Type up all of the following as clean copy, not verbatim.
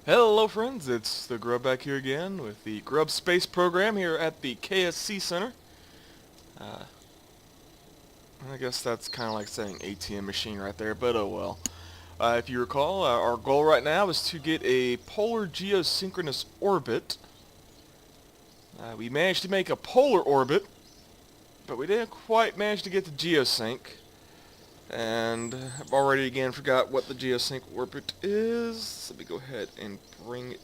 Hello friends, it's the Grub back here again with the Grub Space program here at the KSC Center. Uh, I guess that's kind of like saying ATM machine right there, but oh well. If you recall, our goal right now is to get a Polar Geosynchronous Orbit. We managed to make a polar orbit, but we didn't quite manage to get the geosync. And I've already again forgot what the geosync orbit is. Let me go ahead and bring it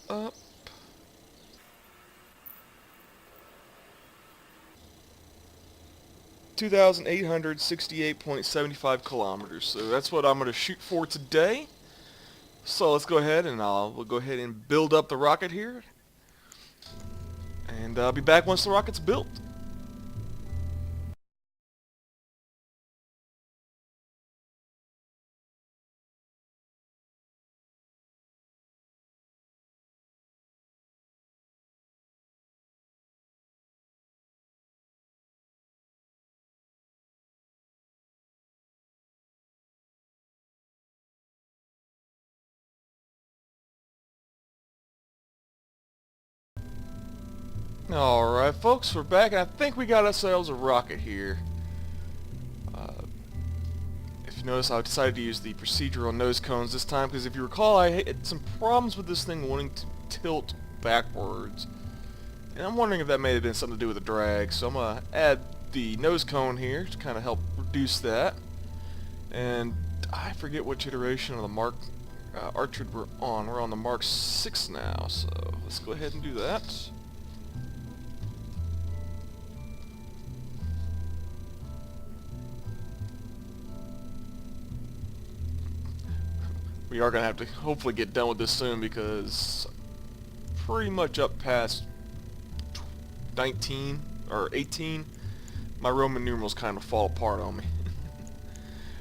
up. 2,868.75 kilometers. So that's what I'm going to shoot for today. So let's go ahead and we'll go ahead and build up the rocket here. And I'll be back once the rocket's built. Alright folks, we're back. I think we got ourselves a rocket here. If you notice, I decided to use the procedural nose cones this time because if you recall, I had some problems with this thing wanting to tilt backwards. And I'm wondering if that may have been something to do with the drag. So I'm going to add the nose cone here to kind of help reduce that. And I forget which iteration of the Mark Archer we're on. We're on the Mark 6 now, so let's go ahead and do that. We are going to have to hopefully get done with this soon because pretty much up past 19 or 18, my Roman numerals kind of fall apart on me.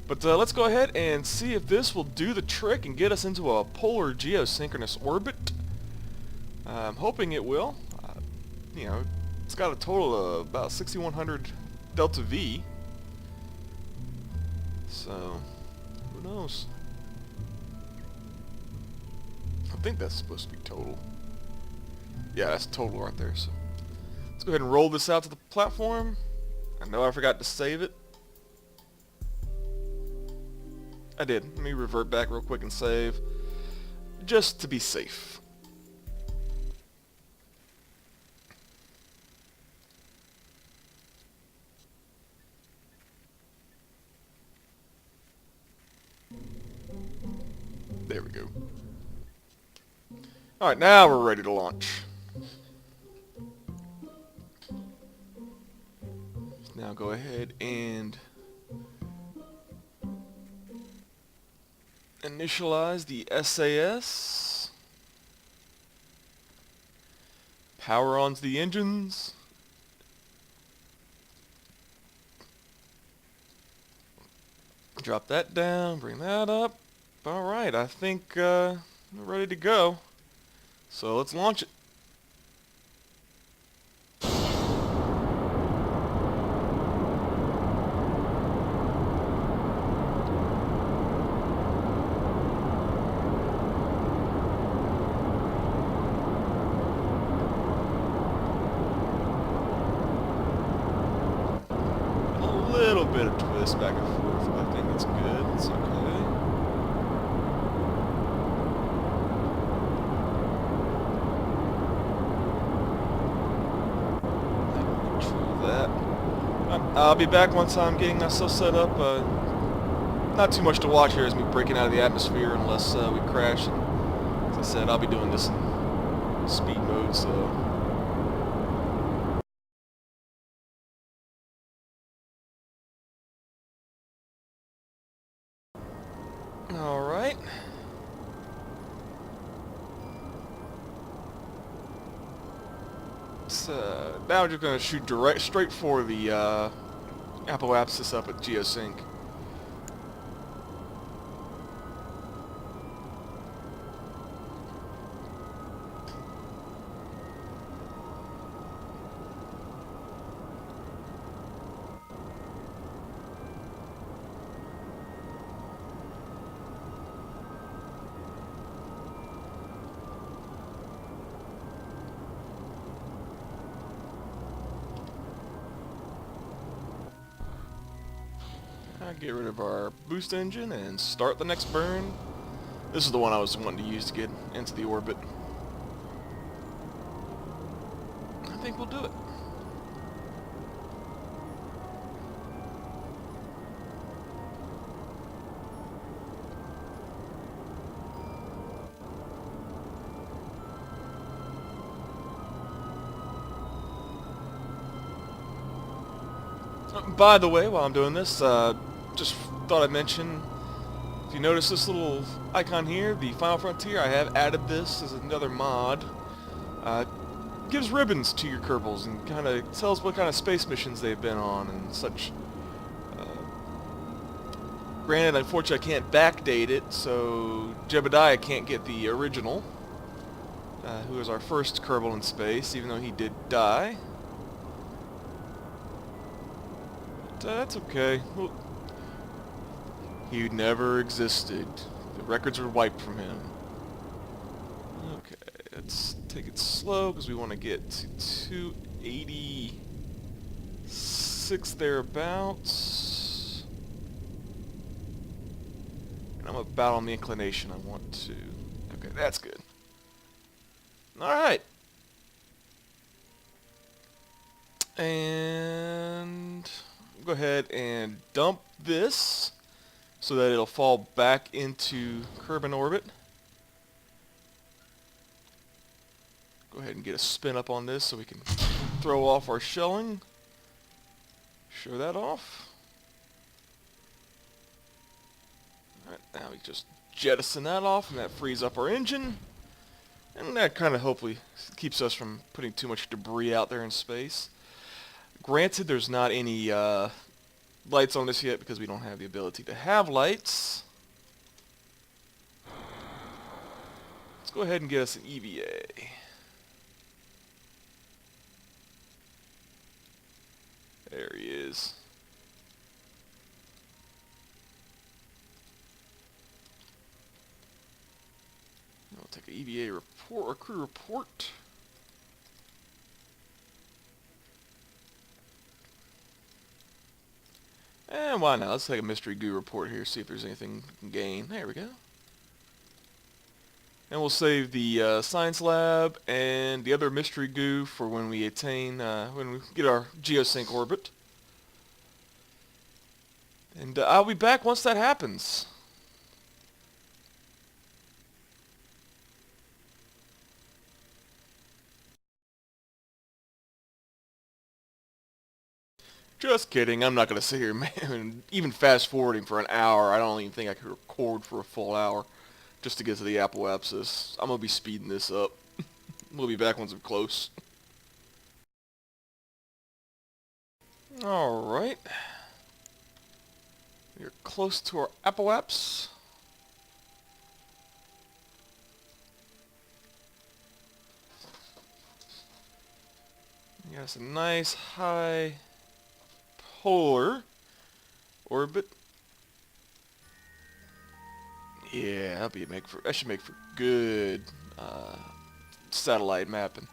But let's go ahead and see if this will do the trick and get us into a polar geosynchronous orbit. I'm hoping it will. You know, it's got a total of about 6,100 delta V. So, who knows? I think that's supposed to be total. Yeah, that's total right there. So, let's go ahead and roll this out to the platform. I know I forgot to save it. I did. Let me revert back real quick and save, just to be safe. There we go. Alright, now we're ready to launch. Now go ahead and initialize the SAS. Power on to the engines. Drop that down, bring that up. Alright, I think we're ready to go. So let's launch it. A little bit of twist back and forth, but I think it's good. It's okay. I'll be back once I'm getting myself set up. Not too much to watch here as me breaking out of the atmosphere unless we crash. And, as I said, I'll be doing this in speed mode, so... Alright. So, now we're just going to shoot straight for the apoapsis up at geosync. Get rid of our boost engine and start the next burn. This is the one I was wanting to use to get into the orbit. I think we'll do it. By the way, while I'm doing this, just thought I'd mention, if you notice this little icon here, the Final Frontier, I have added this as another mod. Gives ribbons to your Kerbals and kind of tells what kind of space missions they've been on and such. Granted, unfortunately, I can't backdate it, so Jebediah can't get the original, who was our first Kerbal in space, even though he did die. That's okay. Well, he never existed. The records were wiped from him. Okay, let's take it slow because we want to get to 286 thereabouts. And I'm about on the inclination I want to. Okay, that's good. Alright. And go ahead and dump this so that it'll fall back into Kerban orbit. Go ahead and get a spin up on this so we can throw off our shelling. Show that off. Alright, now we just jettison that off and that frees up our engine. And that kind of hopefully keeps us from putting too much debris out there in space. Granted, there's not any lights on this yet because we don't have the ability to have lights. Let's go ahead and get us an EVA. There he is. We'll take an EVA report or crew report. And why not? Let's take a mystery goo report here, see if there's anything we can gain. There we go. And we'll save the science lab and the other mystery goo for when we attain, when we get our GeoSync orbit. And I'll be back once that happens. Just kidding, I'm not going to sit here, man, even fast forwarding for an hour. I don't even think I could record for a full hour just to get to the apoapsis. I'm going to be speeding this up. We'll be back once we're close. Alright. We're close to our apoaps. Got some nice high polar orbit. Yeah, that should make for good satellite mapping.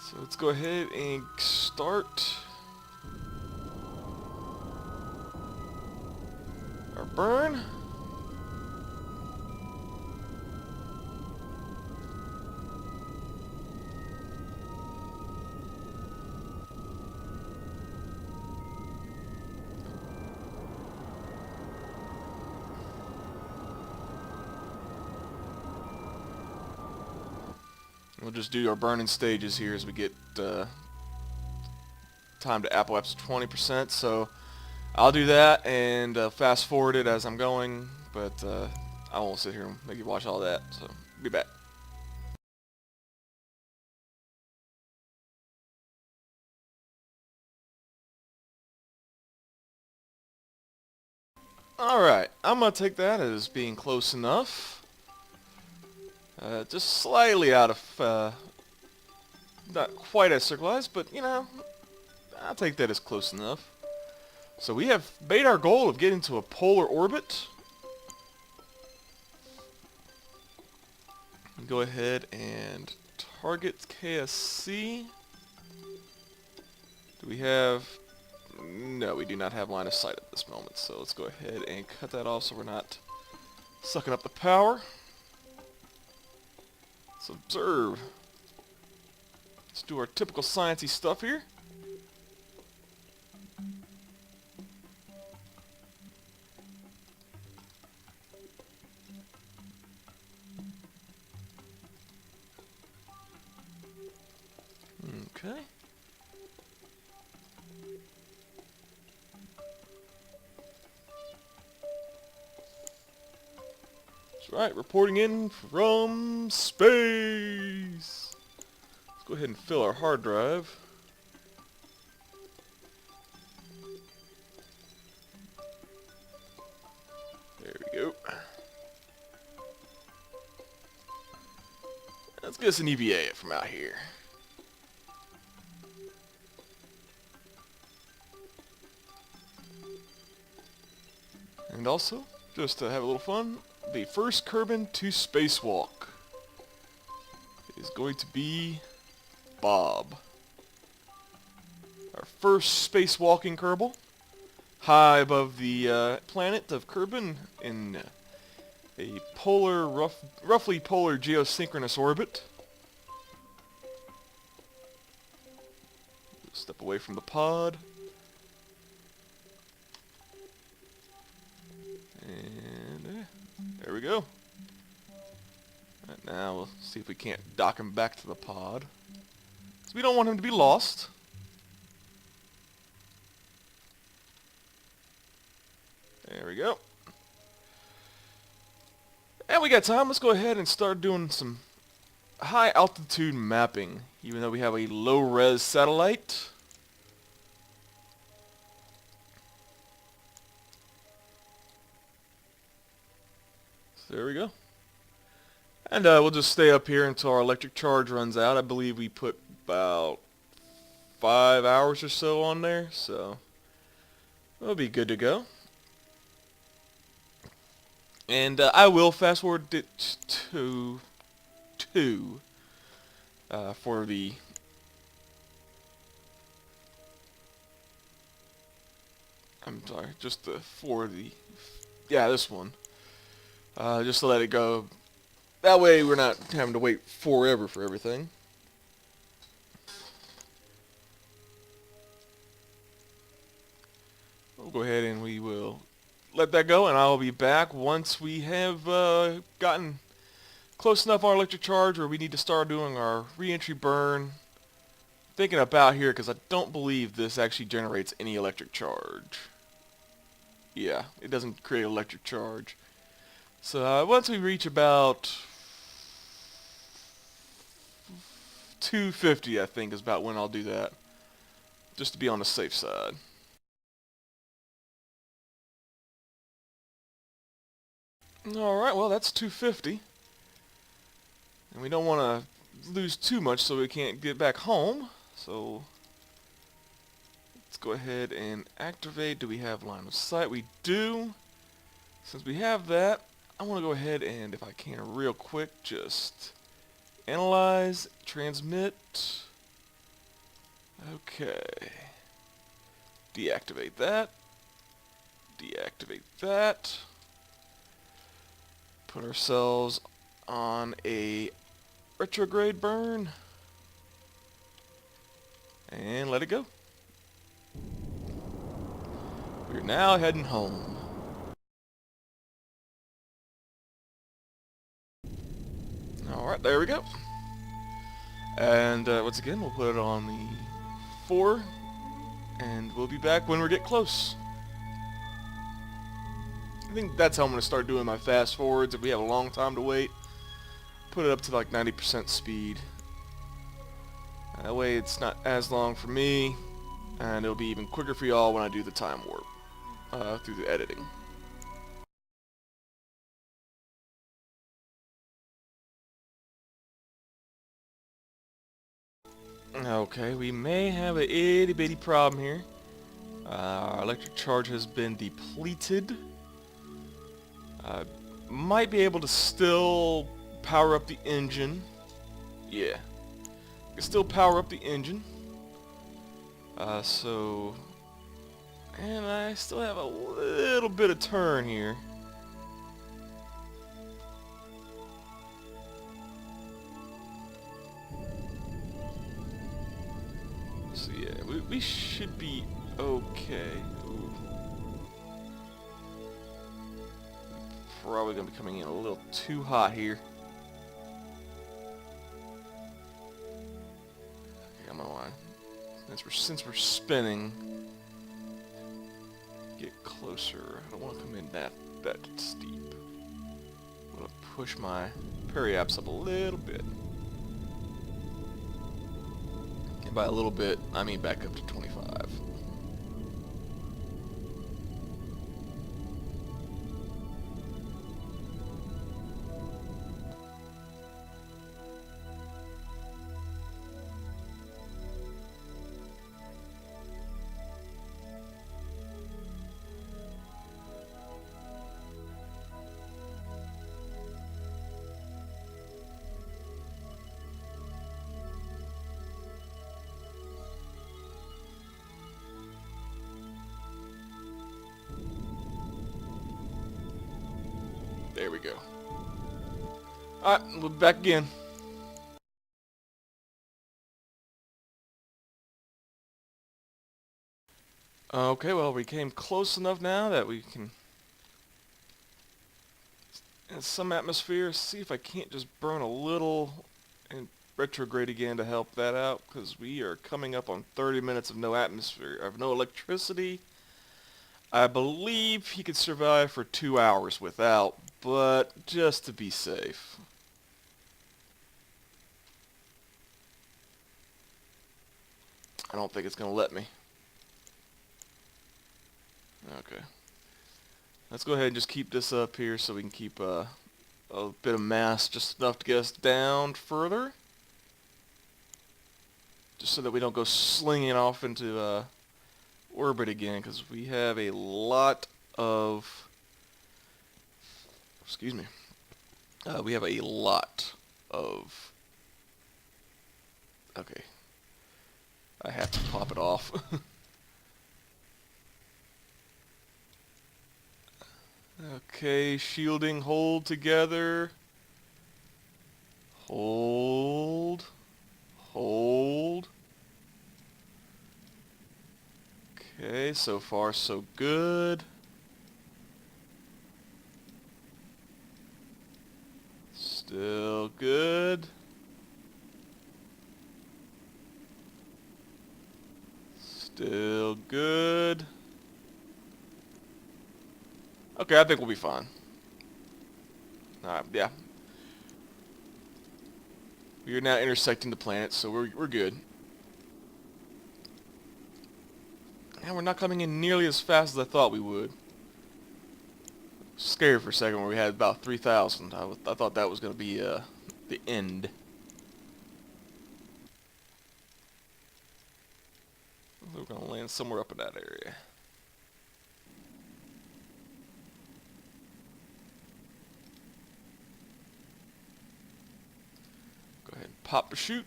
So let's go ahead and start our burn. We'll just do our burning stages here as we get time to apoapsis 20%. So I'll do that and fast forward it as I'm going, but I won't sit here and make you watch all that. So be back. Alright, I'm going to take that as being close enough. Just slightly out of, not quite as circularized, but, you know, I'll take that as close enough. So we have made our goal of getting to a polar orbit. Go ahead and target KSC. Do we have... No, we do not have line of sight at this moment, so let's go ahead and cut that off so we're not sucking up the power. Let's observe. Let's do our typical sciencey stuff here. Okay. That's right, reporting in from space. Let's go ahead and fill our hard drive. There we go. Let's get us an EVA from out here. And also, just to have a little fun, the first Kerban to spacewalk is going to be Bob. Our first spacewalking Kerbal, high above the planet of Kerban in a roughly polar geosynchronous orbit. Step away from the pod. And there we go. Right, now we'll see if we can't dock him back to the pod. So we don't want him to be lost. There we go. And we got time. Let's go ahead and start doing some high altitude mapping, even though we have a low res satellite. So there we go. And we'll just stay up here until our electric charge runs out. I believe we put about 5 hours or so on there, so we'll be good to go. And I will fast forward it to 2 for the this one. Just to let it go. That way we're not having to wait forever for everything. We'll go ahead and we will let that go, and I'll be back once we have gotten close enough on our electric charge where we need to start doing our reentry burn. Thinking about here because I don't believe this actually generates any electric charge. Yeah, it doesn't create electric charge. So once we reach about 250, I think is about when I'll do that, just to be on the safe side. Alright, well that's 250. And we don't want to lose too much so we can't get back home. So let's go ahead and activate. Do we have line of sight? We do. Since we have that, I want to go ahead and, if I can real quick, just analyze, transmit. Okay. Deactivate that. Deactivate that. Put ourselves on a retrograde burn. And let it go. We're now heading home. Alright, there we go. And once again, we'll put it on the 4. And we'll be back when we get close. I think that's how I'm going to start doing my fast forwards. If we have a long time to wait, put it up to like 90% speed. That way it's not as long for me, and it'll be even quicker for y'all when I do the time warp through the editing. Okay, we may have a itty bitty problem here. Our electric charge has been depleted. Might be able to still power up the engine. Yeah. Can still power up the engine. So And I still have a little bit of turn here. So yeah, we should be okay. Ooh. Probably gonna be coming in a little too hot here. Okay, I'm gonna line. Since we're spinning, get closer. I don't want to come in that steep. I'm gonna push my periaps up a little bit. And by a little bit, I mean back up to 25. There we go. Alright, we'll be back again. Okay, well, we came close enough now that we can, in some atmosphere, see if I can't just burn a little and retrograde again to help that out, because we are coming up on 30 minutes of no atmosphere, of no electricity. I believe he could survive for 2 hours without, but just to be safe. I don't think it's going to let me. Okay. Let's go ahead and just keep this up here so we can keep a bit of mass, just enough to get us down further. Just so that we don't go slinging off into orbit again, because we have a lot of... Excuse me. We have a lot of... Okay. I have to pop it off. Okay, shielding, hold together. Hold. Hold. Okay, so far so good. Still good. Still good. Okay, I think we'll be fine. Alright, yeah. We are now intersecting the planet, so we're good. And we're not coming in nearly as fast as I thought we would. Scared for a second where we had about 3,000. I thought that was going to be the end. We're going to land somewhere up in that area. Go ahead and pop the chute.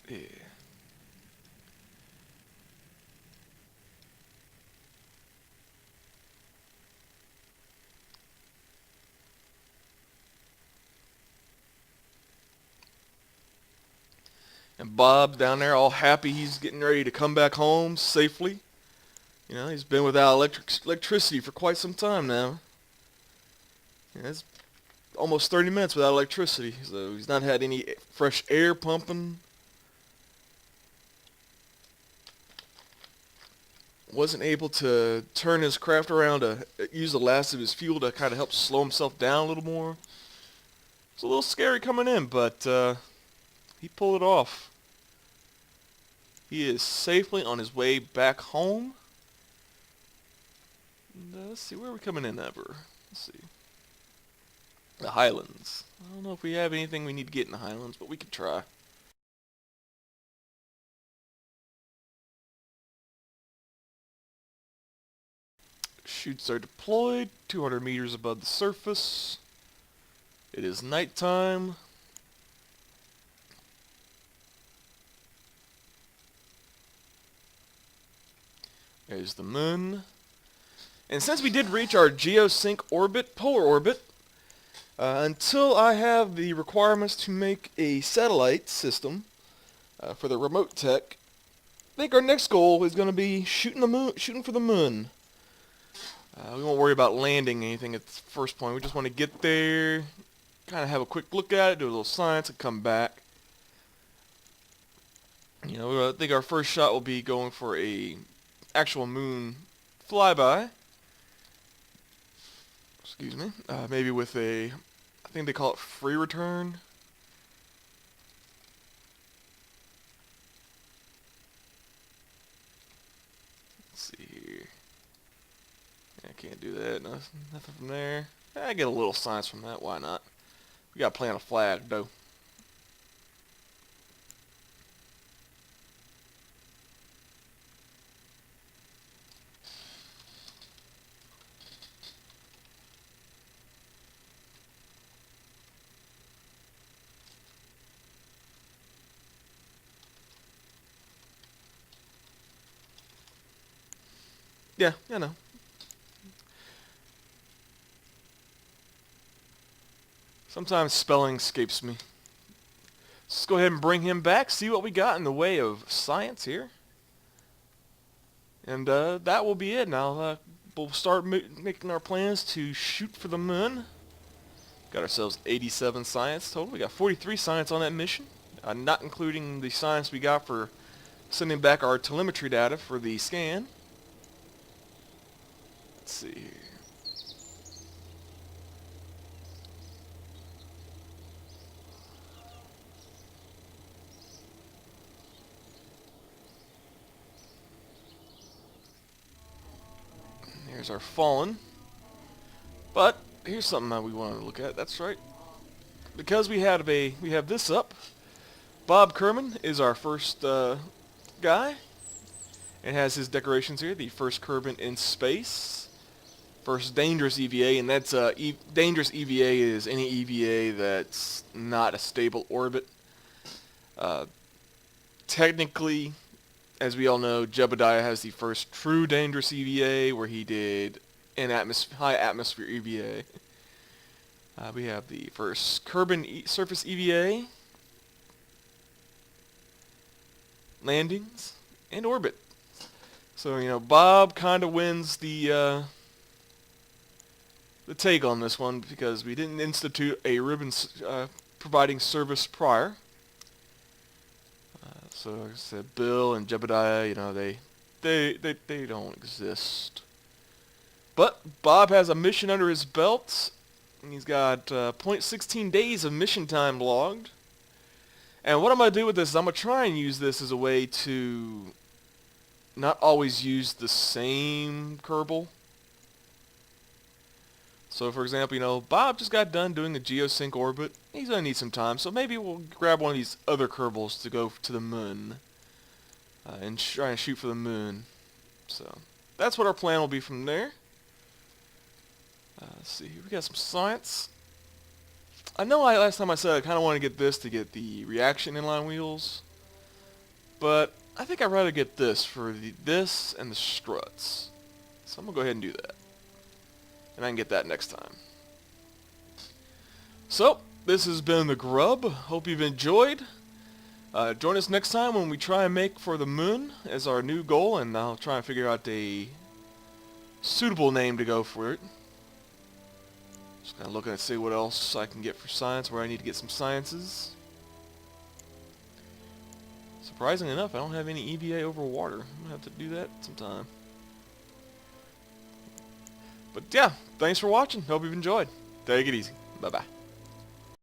Yeah. And Bob down there all happy he's getting ready to come back home safely. You know, he's been without electricity for quite some time now. Yeah, it's almost 30 minutes without electricity, so he's not had any fresh air pumping. Wasn't able to turn his craft around to use the last of his fuel to kind of help slow himself down a little more. It's a little scary coming in, but he pulled it off. He is safely on his way back home. And, let's see, where are we coming in ever? Let's see. The Highlands. I don't know if we have anything we need to get in the Highlands, but we could try. Chutes are deployed, 200 meters above the surface. It is nighttime. There's the moon. And since we did reach our GeoSync orbit, polar orbit, until I have the requirements to make a satellite system for the remote tech, I think our next goal is going to be shooting for the moon. We won't worry about landing anything at the first point. We just want to get there, kind of have a quick look at it, do a little science, and come back. You know, I think our first shot will be going for a actual moon flyby. Excuse me. Maybe with a, I think they call it free return. Let's see here. I can't do that. Nothing from there. I get a little science from that. Why not? We got to plant a flag, though. Yeah, I know. Sometimes spelling escapes me. Let's go ahead and bring him back, see what we got in the way of science here. And that will be it. Now we'll start making our plans to shoot for the moon. Got ourselves 87 science total. We got 43 science on that mission, not including the science we got for sending back our telemetry data for the scan. Let's see here. Here's our fallen. But here's something that we want to look at. That's right. Because we have this up. Bob Kerban is our first guy. It has his decorations here. The first Kerban in space. First dangerous EVA, and that's dangerous EVA is any EVA that's not a stable orbit. Technically, as we all know, Jebediah has the first true dangerous EVA, where he did an high atmosphere EVA. We have the first Kerban surface EVA, landings, and orbit. So, you know, Bob kind of wins the take on this one, because we didn't institute a ribbon providing service prior. So like I said, Bill and Jebediah, you know, they don't exist. But Bob has a mission under his belt, and he's got 0.16 days of mission time logged. And what I'm going to do with this is I'm going to try and use this as a way to not always use the same Kerbal. So for example, you know, Bob just got done doing the GeoSync Orbit. He's going to need some time, so maybe we'll grab one of these other Kerbals to go to the moon. And try and shoot for the moon. So that's what our plan will be from there. Let's see, we got some science. I know last time I said I kind of want to get this to get the reaction inline wheels. But I think I'd rather get this for this and the struts. So I'm going to go ahead and do that. And I can get that next time. So, this has been the Grub. Hope you've enjoyed. Join us next time when we try and make for the moon as our new goal, and I'll try and figure out a suitable name to go for it. Just kind of looking to see what else I can get for science, where I need to get some sciences. Surprisingly enough, I don't have any EVA over water. I'm going to have to do that sometime. But yeah, thanks for watching. Hope you've enjoyed. Take it easy. Bye-bye.